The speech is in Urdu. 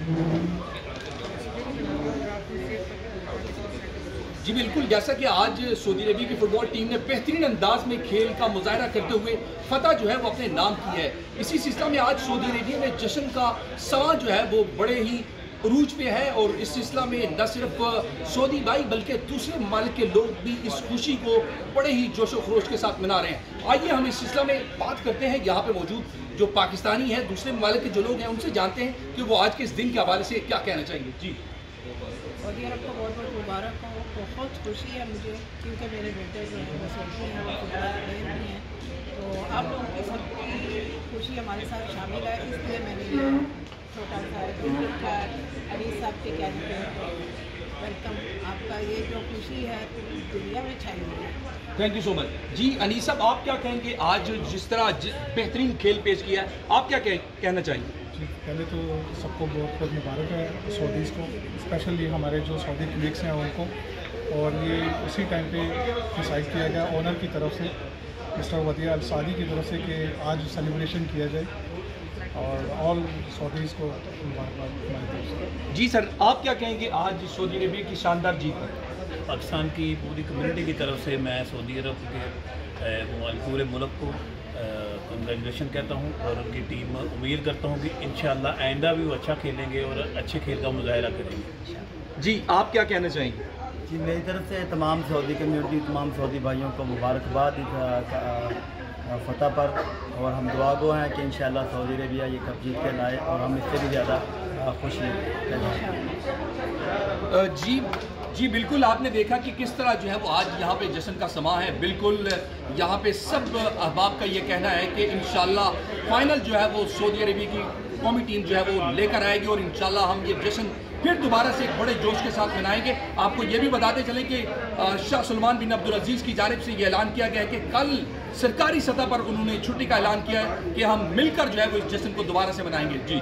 جی بالکل، جیسا کہ آج سعودی عربیہ کی فٹ بال ٹیم نے بہترین انداز میں کھیل کا مظاہرہ کرتے ہوئے فتح جو ہے وہ اپنے نام کی ہے۔ اسی سلسلہ میں آج سعودی عربیہ میں جشن کا سماں جو ہے وہ بڑے ہی عروج پہ ہے، اور اس سلسلہ میں نہ صرف سعودی بھائی بلکہ دوسرے ممالک کے لوگ بھی اس خوشی کو بڑے ہی جوش و خروش کے ساتھ منا رہے ہیں۔ آئیے ہم اس سلسلہ میں بات کرتے ہیں یہاں پہ موجود جو پاکستانی ہیں، دوسرے ممالک کے جو لوگ ہیں، ان سے جانتے ہیں کہ وہ آج کے اس دن کے حوالے سے کیا کہنا چاہیں گے۔ جی سعودی عرب کو بہت بہت مبارک ہو، بہت خوشی ہے مجھے، کیونکہ میرے بیٹے جو ہیں وہ سعودی ہیں، وہ فٹ بال پلیئر بھی ہیں، تو آپ لوگوں کی سب کی خوشی ہمارے ساتھ شامل ہے، اس لیے میں نے یہ چھوٹا سا انیس صاحب کے کہنے پہ ویلکم، آپ کا یہ جو خوشی ہے دنیا میں چھائی ہوئی ہے۔ تھینک یو سو مچ۔ جی انیس صاحب، آپ کیا کہیں گے آج جس طرح بہترین کھیل پیش کیا ہے، آپ کیا کہنا چاہیں گے؟ جی پہلے تو سب کو بہت بہت مبارک ہے سعودیز کو، اسپیشلی ہمارے جو سعودی کلیگس ہیں ان کو، اور یہ اسی ٹائم پہ ڈسائڈ کیا گیا اونر کی طرف سے، مسٹر ودیع السعدی کی طرف سے، کہ آج سیلیبریشن کیا جائے، اور آل سعودیز کو مبارکباد ہماری طرف سے۔ جی سر، آپ کیا کہیں گے آج سعودی عربیہ کی شاندار جیت پر؟ پاکستان کی پوری کمیونٹی کی طرف سے میں سعودی عرب کے پورے ملک کو کنگریچولیشن کہتا ہوں، اور ان کی ٹیم امید کرتا ہوں کہ انشاءاللہ آئندہ بھی وہ اچھا کھیلیں گے اور اچھے کھیل کا مظاہرہ کریں گے۔ جی آپ کیا کہنا چاہیں گے؟ جی میری طرف سے تمام سعودی کمیونٹی، تمام سعودی بھائیوں کو مبارکباد فتح پر، اور ہم دعا گو ہیں کہ انشاءاللہ سعودی عربیہ یہ کپ جیت کے لائے اور ہم اس سے بھی زیادہ خوشی جی بالکل، آپ نے دیکھا کہ کس طرح جو ہے وہ آج یہاں پہ جشن کا سماں ہے۔ بالکل یہاں پہ سب احباب کا یہ کہنا ہے کہ انشاءاللہ فائنل جو ہے وہ سعودی عربیہ کی قومی ٹیم جو ہے وہ لے کر آئے گی، اور انشاءاللہ ہم یہ جشن پھر دوبارہ سے ایک بڑے جوش کے ساتھ منائیں گے۔ آپ کو یہ بھی بتاتے چلیں کہ شاہ سلمان بن عبدالعزیز کی جانب سے یہ اعلان کیا گیا ہے کہ کل سرکاری سطح پر انہوں نے چھٹی کا اعلان کیا ہے کہ ہم مل کر جو ہے وہ اس جشن کو دوبارہ سے منائیں گے۔ جی